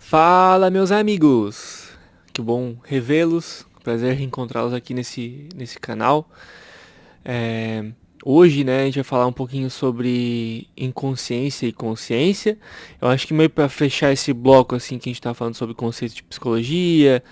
Fala, meus amigos! Que bom revê-los, prazer reencontrá-los aqui nesse canal. É, Hoje, né, a gente vai falar um pouquinho sobre inconsciência e consciência. Eu acho que meio para fechar esse bloco assim que a gente tá falando sobre conceitos de psicologia,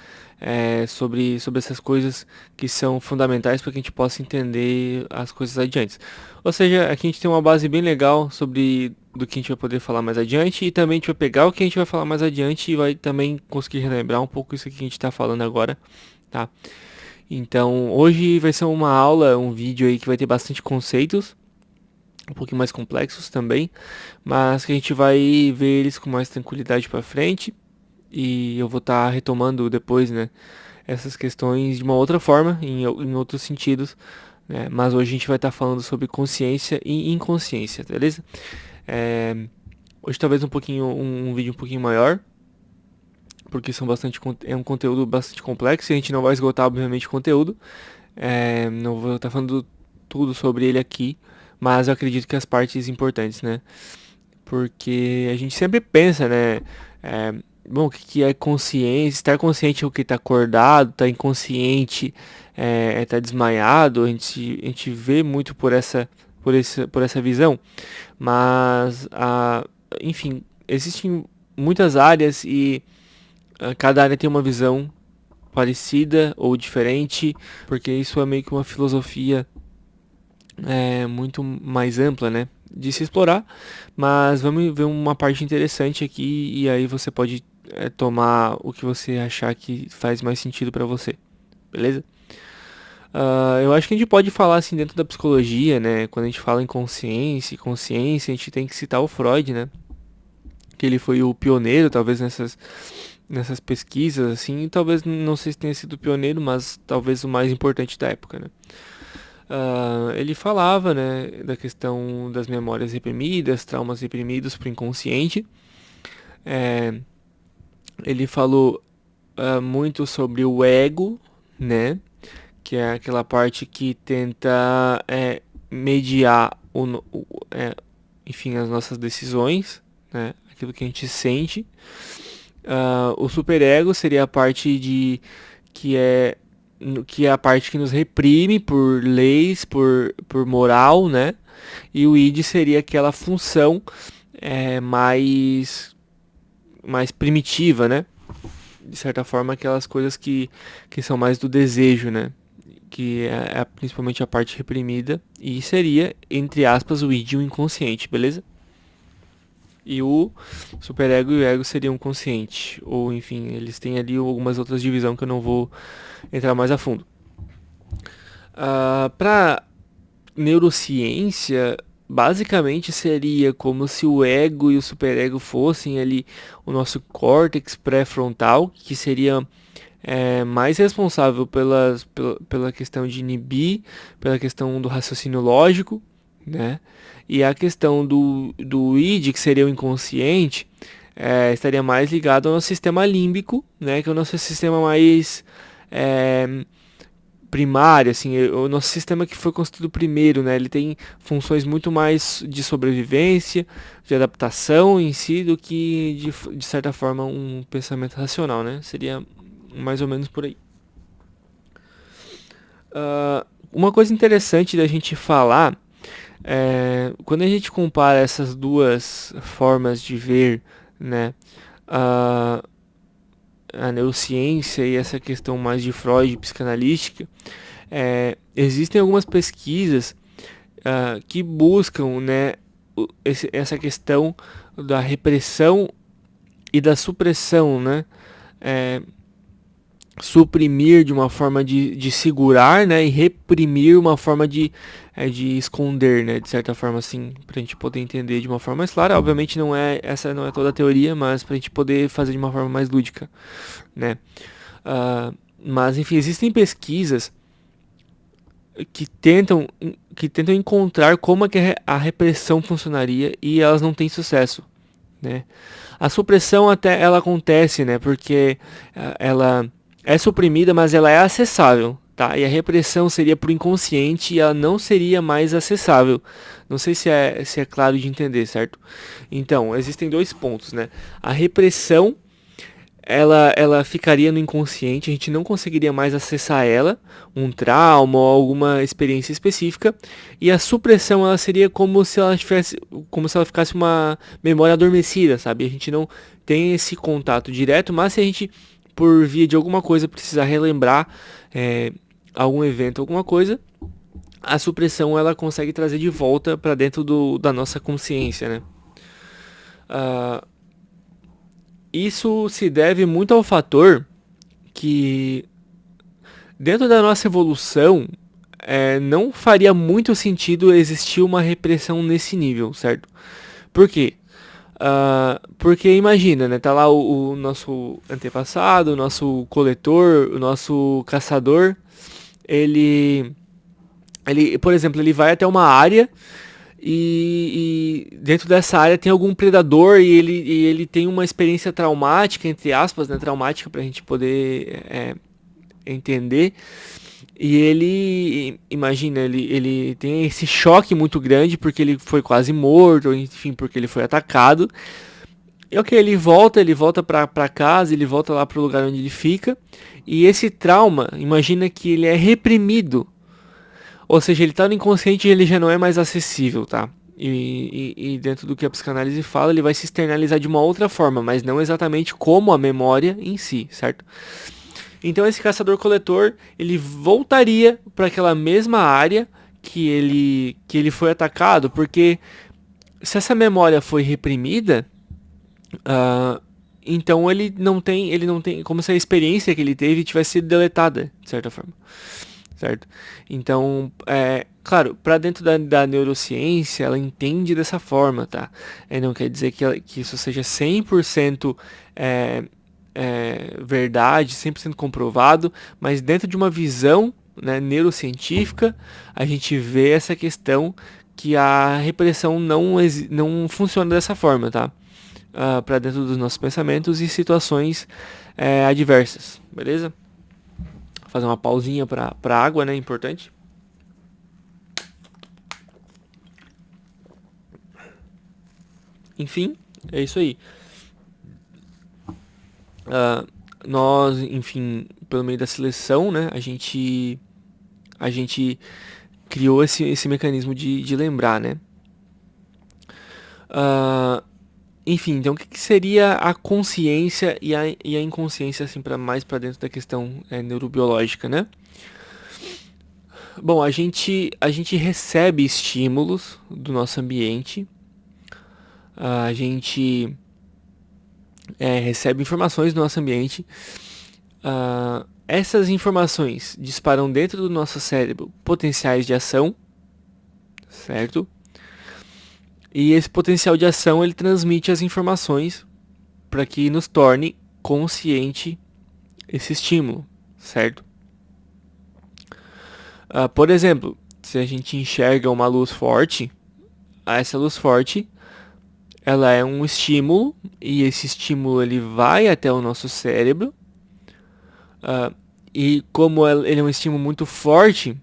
sobre essas coisas que são fundamentais para que a gente possa entender as coisas adiante. Ou seja, aqui a gente tem uma base bem legal sobre do que a gente vai poder falar mais adiante e também a gente vai pegar o que a gente vai falar mais adiante e vai também conseguir relembrar um pouco isso que a gente está falando agora, tá? Então, hoje vai ser uma aula, um vídeo aí que vai ter bastante conceitos, um pouquinho mais complexos também, mas que a gente vai ver eles com mais tranquilidade para frente e eu vou estar retomando depois, né, essas questões de uma outra forma, em outros sentidos, né? Mas hoje a gente vai estar falando sobre consciência e inconsciência, beleza? É, Hoje talvez um vídeo um pouquinho maior, porque é um conteúdo bastante complexo e a gente não vai esgotar, obviamente, o conteúdo. Não vou estar falando tudo sobre ele aqui, mas eu acredito que as partes importantes, né? Porque a gente sempre pensa, né? Bom, o que é consciência? Estar consciente é o que está acordado, está inconsciente, tá desmaiado. A gente vê muito por essa visão, mas, enfim, existem muitas áreas e cada área tem uma visão parecida ou diferente, porque isso é meio que uma filosofia muito mais ampla, né, de se explorar. Mas vamos ver uma parte interessante aqui e aí você pode tomar o que você achar que faz mais sentido para você, beleza? Eu acho que a gente pode falar assim dentro da psicologia, né? Quando a gente fala em consciência, a gente tem que citar o Freud, né? Que ele foi o pioneiro, talvez nessas pesquisas, assim, e talvez não sei se tenha sido o pioneiro, mas talvez o mais importante da época, né? Ele falava, né, da questão das memórias reprimidas, traumas reprimidos para o inconsciente. É, Ele falou muito sobre o ego, né, que é aquela parte que tenta mediar enfim, as nossas decisões, né, aquilo que a gente sente. O superego seria a parte que é que é a parte que nos reprime por leis, por moral, né? E o id seria aquela função mais primitiva, né? De certa forma, aquelas coisas que são mais do desejo, né? Que é principalmente a parte reprimida e seria, entre aspas, o id e o inconsciente, beleza? E o superego e o ego seriam consciente. Ou, enfim, eles têm ali algumas outras divisões que eu não vou entrar mais a fundo. Para neurociência, basicamente seria como se o ego e o superego fossem ali o nosso córtex pré-frontal, que seria mais responsável pela questão de inibir, pela questão do raciocínio lógico, né? E a questão do id, que seria o inconsciente, estaria mais ligado ao nosso sistema límbico, né? Que é o nosso sistema mais primário, assim, o nosso sistema que foi construído primeiro, né? Ele tem funções muito mais de sobrevivência, de adaptação em si, do que de certa forma um pensamento racional, né? Seria mais ou menos por aí. Uma coisa interessante da gente falar quando a gente compara essas duas formas de ver, né, a, a neurociência e essa questão mais de Freud, psicanalística, existem algumas pesquisas que buscam, né, essa questão da repressão e da supressão, né, suprimir de uma forma de segurar, né, e reprimir uma forma de esconder, né, de certa forma assim, para a gente poder entender de uma forma mais clara. Obviamente essa não é toda a teoria, mas para a gente poder fazer de uma forma mais lúdica, né. Mas enfim, existem pesquisas que tentam encontrar como é que a repressão funcionaria e elas não têm sucesso, né. A supressão até ela acontece, né, porque ela é suprimida, mas ela é acessável, tá? E a repressão seria para o inconsciente e ela não seria mais acessável. Não sei se é claro de entender, certo? Então, existem dois pontos, né? A repressão ela ficaria no inconsciente, a gente não conseguiria mais acessar ela, um trauma ou alguma experiência específica, e a supressão ela seria como se ela ficasse uma memória adormecida, sabe? A gente não tem esse contato direto, mas se a gente, por via de alguma coisa, precisar relembrar algum evento, alguma coisa, a supressão ela consegue trazer de volta para dentro da nossa consciência, né? Uh, Isso se deve muito ao fator que dentro da nossa evolução não faria muito sentido existir uma repressão nesse nível, certo? Por quê? Porque imagina, né? Tá lá o nosso antepassado, o nosso coletor, o nosso caçador. Ele, por exemplo, ele vai até uma área e dentro dessa área tem algum predador e ele tem uma experiência traumática, entre aspas, né? Traumática pra gente poder entender. E ele, imagina, ele tem esse choque muito grande porque ele foi quase morto, ou enfim, porque ele foi atacado. E ok, ele volta pra casa, ele volta lá pro lugar onde ele fica. E esse trauma, imagina que ele é reprimido. Ou seja, ele tá no inconsciente e ele já não é mais acessível, tá? E dentro do que a psicanálise fala, ele vai se externalizar de uma outra forma, mas não exatamente como a memória em si, certo? Então esse caçador-coletor, ele voltaria para aquela mesma área que ele foi atacado, porque se essa memória foi reprimida, então ele não tem, como se a experiência que ele teve tivesse sido deletada, de certa forma, certo? Então, claro, para dentro da neurociência, ela entende dessa forma, tá? Não quer dizer que isso seja 100% verdade, 100% comprovado, mas dentro de uma visão, né, neurocientífica, a gente vê essa questão que a repressão não funciona dessa forma, tá? Para dentro dos nossos pensamentos e situações adversas, beleza? Vou fazer uma pausinha para água, né? Importante. Enfim, é isso aí. Nós, enfim, pelo meio da seleção, né? A gente criou esse mecanismo de lembrar, né? Enfim, então o que seria a consciência e a inconsciência, assim, mais para dentro da questão neurobiológica, né? Bom, a gente recebe estímulos do nosso ambiente, a gente recebe informações do nosso ambiente, essas informações disparam dentro do nosso cérebro potenciais de ação, certo? E esse potencial de ação ele transmite as informações para que nos torne consciente esse estímulo, certo? Por exemplo, se a gente enxerga uma luz forte, essa luz forte ela é um estímulo e esse estímulo ele vai até o nosso cérebro e como ele é um estímulo muito forte,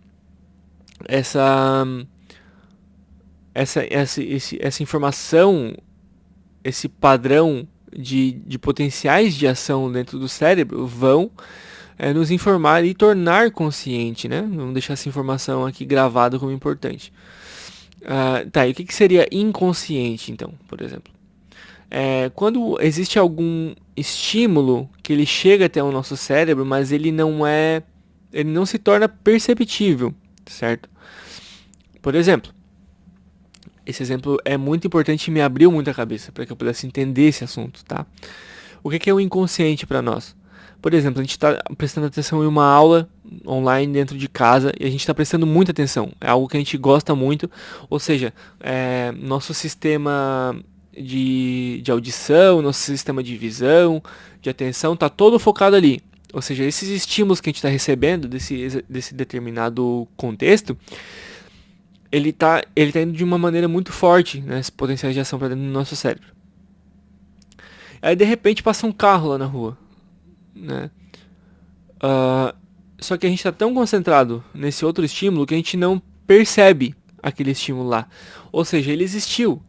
essa informação, esse padrão de potenciais de ação dentro do cérebro vão nos informar e tornar consciente, né? Vamos deixar essa informação aqui gravada como importante. Tá, e o que seria inconsciente, então, por exemplo? Quando existe algum estímulo que ele chega até o nosso cérebro, mas ele não se torna perceptível, certo? Por exemplo, esse exemplo é muito importante e me abriu muito a cabeça para que eu pudesse entender esse assunto, tá? O que é o inconsciente para nós? Por exemplo, a gente está prestando atenção em uma aula online dentro de casa e a gente está prestando muita atenção. É algo que a gente gosta muito, ou seja, nosso sistema de audição, nosso sistema de visão, de atenção, está todo focado ali. Ou seja, esses estímulos que a gente está recebendo desse determinado contexto, ele tá indo de uma maneira muito forte, né, esses potenciais de ação para dentro do nosso cérebro. Aí de repente passa um carro lá na rua, né? Só que a gente está tão concentrado nesse outro estímulo que a gente não percebe aquele estímulo lá. Ou seja, ele existiu.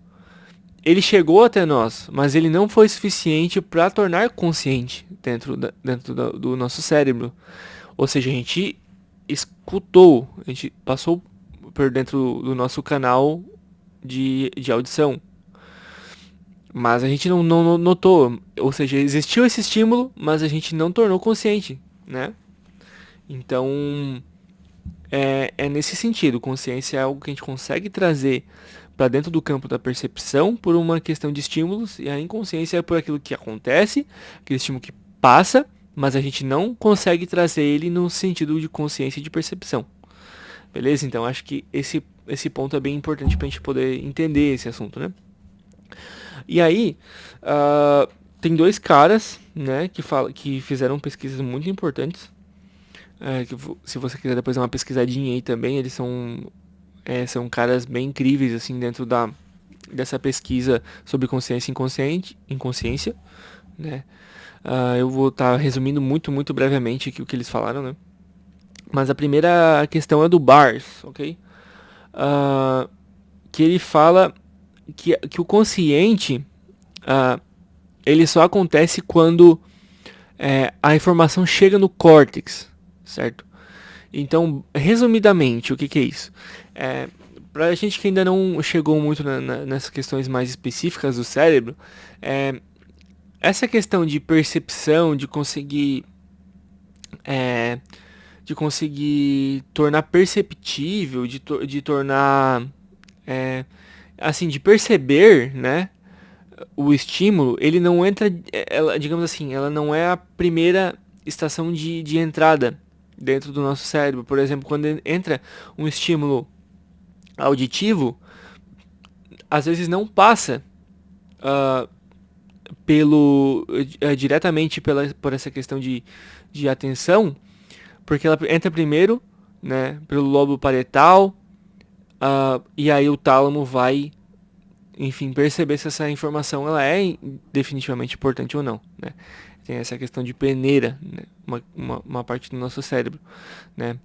Ele chegou até nós, mas ele não foi suficiente para tornar consciente do nosso cérebro. Ou seja, a gente escutou, a gente passou por dentro do nosso canal de audição. Mas a gente não notou, ou seja, existiu esse estímulo, mas a gente não tornou consciente, né? Então, é nesse sentido, consciência é algo que a gente consegue trazer para dentro do campo da percepção por uma questão de estímulos, e a inconsciência é por aquilo que acontece, aquele estímulo que passa, mas a gente não consegue trazer ele no sentido de consciência e de percepção. Beleza? Então acho que esse ponto é bem importante para a gente poder entender esse assunto, né? E aí, tem dois caras, né, que fizeram pesquisas muito importantes. Se você quiser depois dar uma pesquisadinha aí também, eles são caras bem incríveis, assim, dentro dessa pesquisa sobre consciência e inconsciência, né? Eu vou estar resumindo muito brevemente aqui o que eles falaram, né? Mas a primeira questão é do Bars, ok? Que ele fala que o consciente, ele só acontece quando a informação chega no córtex, certo? Então, resumidamente, o que é isso? Pra gente que ainda não chegou muito nessas questões mais específicas do cérebro, essa questão de percepção, de conseguir tornar perceptível, de tornar, assim, de perceber, né, o estímulo, ele não entra, digamos assim, ela não é a primeira estação de entrada dentro do nosso cérebro. Por exemplo, quando entra um estímulo auditivo, às vezes não passa diretamente por essa questão de atenção, porque ela entra primeiro, né, pelo lobo parietal, e aí o tálamo vai, enfim, perceber se essa informação ela é definitivamente importante ou não, né? Tem essa questão de peneira, né, uma parte do nosso cérebro, né?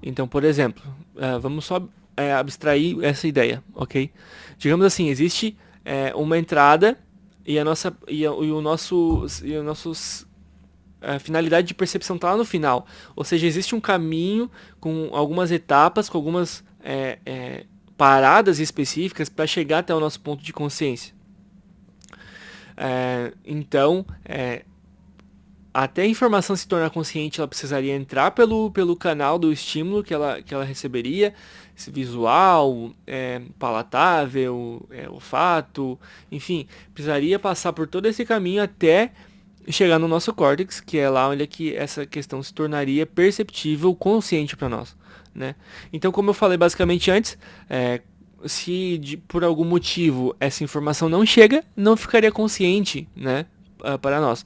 Então, por exemplo, vamos só abstrair essa ideia, ok? Digamos assim, existe uma entrada e a finalidade de percepção está lá no final. Ou seja, existe um caminho com algumas etapas, com algumas paradas específicas para chegar até o nosso ponto de consciência. Então, até a informação se tornar consciente, ela precisaria entrar pelo canal do estímulo que ela receberia, visual, palatável, olfato, enfim, precisaria passar por todo esse caminho até chegar no nosso córtex, que é lá onde é que essa questão se tornaria perceptível, consciente para nós, né? Então, como eu falei basicamente antes, se por algum motivo essa informação não chega, não ficaria consciente, né, para nós.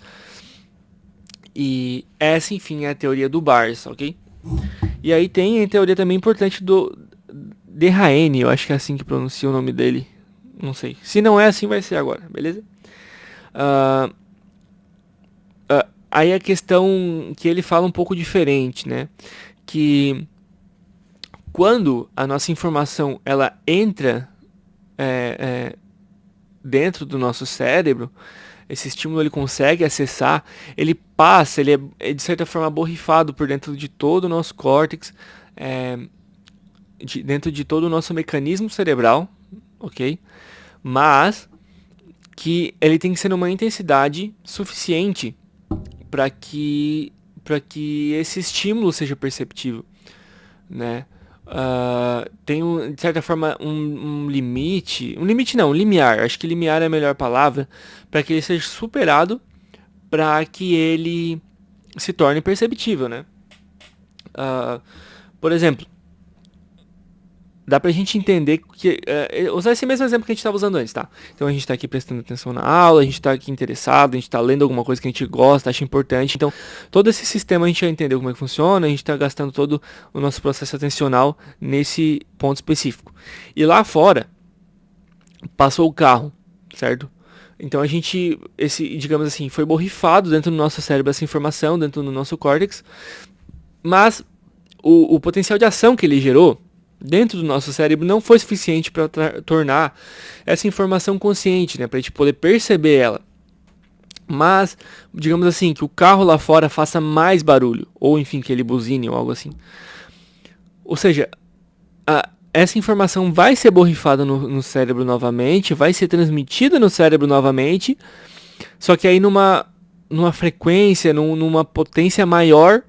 E essa, enfim, é a teoria do Bars, ok? E aí tem a teoria também importante do Dehaene, eu acho que é assim que pronuncia o nome dele, não sei. Se não é assim, vai ser agora, beleza? Aí a questão que ele fala um pouco diferente, né? Que quando a nossa informação ela entra dentro do nosso cérebro, esse estímulo ele consegue acessar, ele passa, ele é de certa forma borrifado por dentro de todo o nosso córtex, dentro de todo o nosso mecanismo cerebral, ok? Mas que ele tem que ser numa intensidade suficiente para que esse estímulo seja perceptível, né? Tem de certa forma um limite, um limiar, acho que limiar é a melhor palavra, para que ele seja superado, para que ele se torne perceptível, né? Por exemplo, dá pra gente entender que... usar esse mesmo exemplo que a gente estava usando antes, tá? Então a gente tá aqui prestando atenção na aula, a gente tá aqui interessado, a gente tá lendo alguma coisa que a gente gosta, acha importante. Então, todo esse sistema a gente já entendeu como é que funciona, a gente tá gastando todo o nosso processo atencional nesse ponto específico. E lá fora, passou o carro, certo? Então a gente, digamos assim, foi borrifado dentro do nosso cérebro essa informação, dentro do nosso córtex, mas o potencial de ação que ele gerou dentro do nosso cérebro não foi suficiente para tornar essa informação consciente, né, para a gente poder perceber ela. Mas, digamos assim, que o carro lá fora faça mais barulho, ou enfim, que ele buzine ou algo assim. Ou seja, essa informação vai ser borrifada no cérebro novamente, vai ser transmitida no cérebro novamente, só que aí numa frequência, numa potência maior,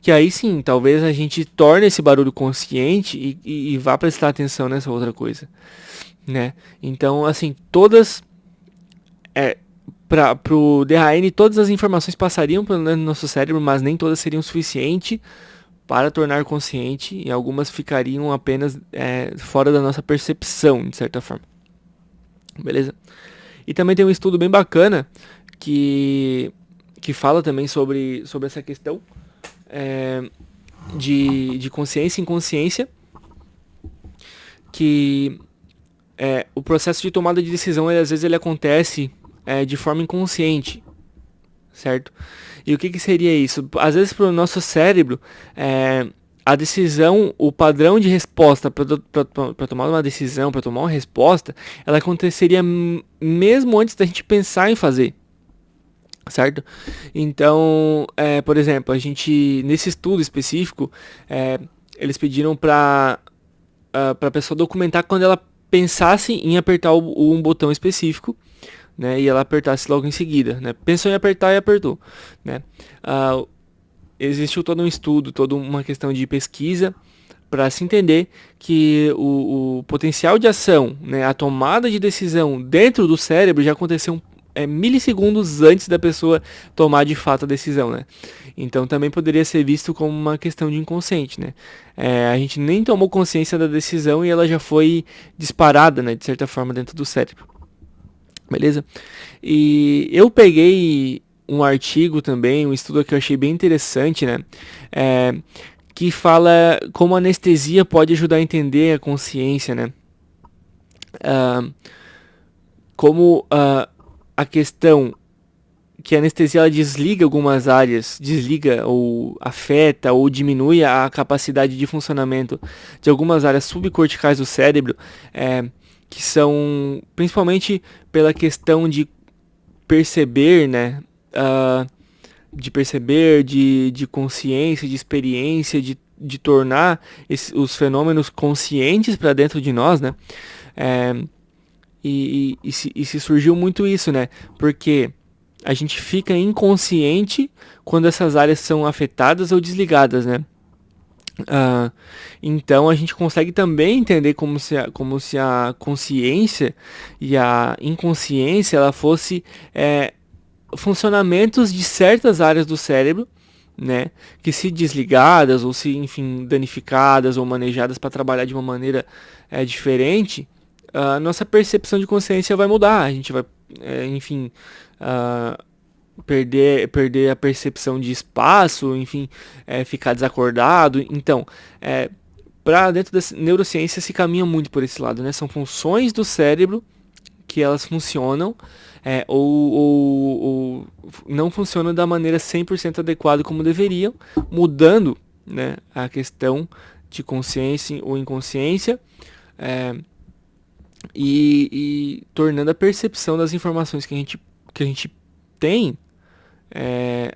que aí sim, talvez a gente torne esse barulho consciente e vá prestar atenção nessa outra coisa, né? Então, assim, todas para o DHN, todas as informações passariam pelo nosso cérebro, mas nem todas seriam suficientes para tornar consciente, e algumas ficariam apenas fora da nossa percepção, de certa forma. Beleza? E também tem um estudo bem bacana que fala também sobre essa questão de consciência e inconsciência, que o processo de tomada de decisão, às vezes ele acontece de forma inconsciente, certo? E o que seria isso? Às vezes para o nosso cérebro, a decisão, o padrão de resposta para tomar uma decisão, para tomar uma resposta, ela aconteceria mesmo antes da gente pensar em fazer, certo? Então, por exemplo, a gente, nesse estudo específico, eles pediram para a pessoa documentar quando ela pensasse em apertar um botão específico, né, e ela apertasse logo em seguida, né? Pensou em apertar e apertou, né? Existiu todo um estudo, toda uma questão de pesquisa para se entender que o potencial de ação, né, a tomada de decisão dentro do cérebro já aconteceu milissegundos antes da pessoa tomar de fato a decisão, né? Então também poderia ser visto como uma questão de inconsciente, né? A gente nem tomou consciência da decisão e ela já foi disparada, né, de certa forma dentro do cérebro. Beleza? E eu peguei um artigo também, um estudo que eu achei bem interessante, né? Que fala como a anestesia pode ajudar a entender a consciência, né? Como a questão que a anestesia ela desliga algumas áreas, desliga ou afeta ou diminui a capacidade de funcionamento de algumas áreas subcorticais do cérebro, que são principalmente pela questão de perceber, né? De consciência, de experiência, de tornar os fenômenos conscientes para dentro de nós, né? Se surgiu muito isso, né? Porque a gente fica inconsciente quando essas áreas são afetadas ou desligadas, né? Então a gente consegue também entender como se a consciência e a inconsciência ela fosse funcionamentos de certas áreas do cérebro, né, que se desligadas ou se, enfim, danificadas ou manejadas para trabalhar de uma maneira diferente, a nossa percepção de consciência vai mudar. A gente vai, enfim, perder a percepção de espaço, enfim, ficar desacordado. Então, para dentro da neurociência se caminha muito por esse lado, né? São funções do cérebro que elas funcionam ou não funcionam da maneira 100% adequada como deveriam, mudando, né, a questão de consciência ou inconsciência e tornando a percepção das informações que a gente tem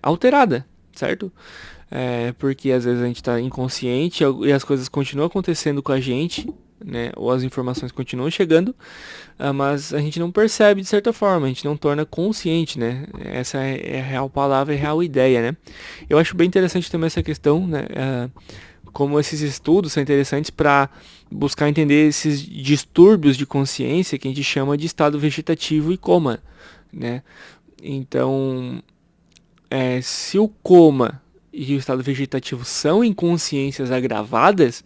alterada, certo? Porque às vezes a gente está inconsciente e as coisas continuam acontecendo com a gente, né? Ou as informações continuam chegando, mas a gente não percebe de certa forma, a gente não torna consciente, né? Essa é a real palavra, é a real ideia, né? Eu acho bem interessante também essa questão, né? Como esses estudos são interessantes para buscar entender esses distúrbios de consciência que a gente chama de estado vegetativo e coma, né? Então, se o coma e o estado vegetativo são inconsciências agravadas,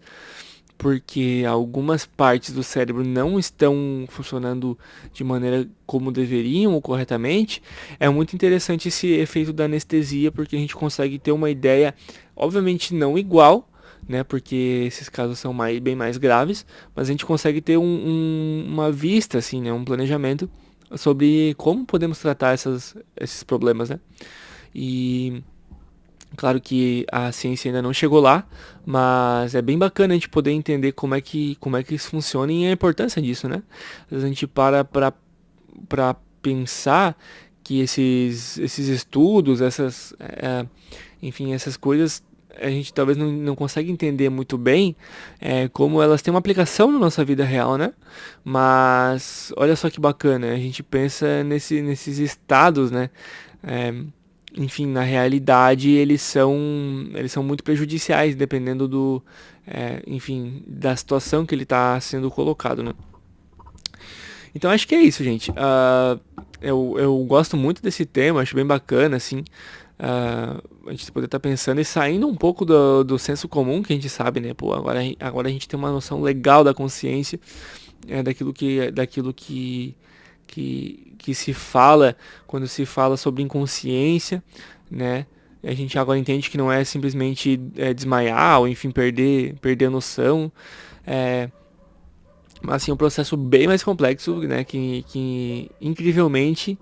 porque algumas partes do cérebro não estão funcionando de maneira como deveriam ou corretamente, é muito interessante esse efeito da anestesia, porque a gente consegue ter uma ideia, obviamente não igual, né, porque esses casos são bem mais graves, mas a gente consegue ter uma vista, assim, né, um planejamento sobre como podemos tratar esses problemas, né? E claro que a ciência ainda não chegou lá, mas é bem bacana a gente poder entender como é que isso funciona e a importância disso, né? Às vezes a gente para pensar que esses estudos, enfim, essas coisas a gente talvez não consegue entender muito bem como elas têm uma aplicação na nossa vida real, né? Mas olha só que bacana, a gente pensa nesses estados, né? É, enfim, na realidade eles são muito prejudiciais dependendo enfim, da situação que ele está sendo colocado, né? Então acho que é isso, gente. Eu gosto muito desse tema, acho bem bacana, assim, a gente poder estar pensando e saindo um pouco do senso comum que a gente sabe, né? Pô, agora a gente tem uma noção legal da consciência, daquilo que se fala quando se fala sobre inconsciência, né? A gente agora entende que não é simplesmente desmaiar ou enfim perder a noção. É, mas assim, um processo bem mais complexo, né, que incrivelmente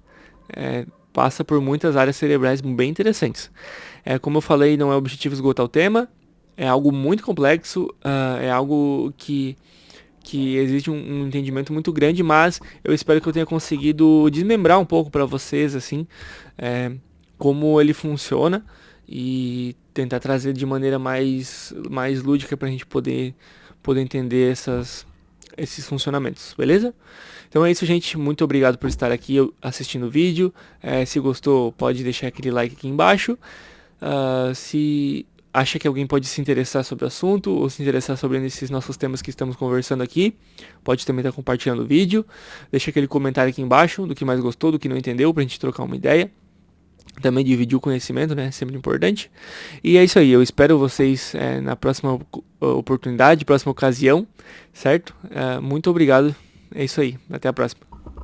passa por muitas áreas cerebrais bem interessantes. Como eu falei, não é o objetivo esgotar o tema, é algo muito complexo, é algo que exige um entendimento muito grande, mas eu espero que eu tenha conseguido desmembrar um pouco para vocês, assim, como ele funciona e tentar trazer de maneira mais lúdica para a gente poder entender esses funcionamentos, beleza? Então é isso, gente. Muito obrigado por estar aqui assistindo o vídeo. Se gostou, pode deixar aquele like aqui embaixo. Se acha que alguém pode se interessar sobre o assunto ou se interessar sobre esses nossos temas que estamos conversando aqui, pode também estar compartilhando o vídeo. Deixa aquele comentário aqui embaixo do que mais gostou, do que não entendeu, pra gente trocar uma ideia. Também dividir o conhecimento, né? Sempre importante. E é isso aí. Eu espero vocês na próxima oportunidade, próxima ocasião, certo? Muito obrigado. É isso aí. Até a próxima.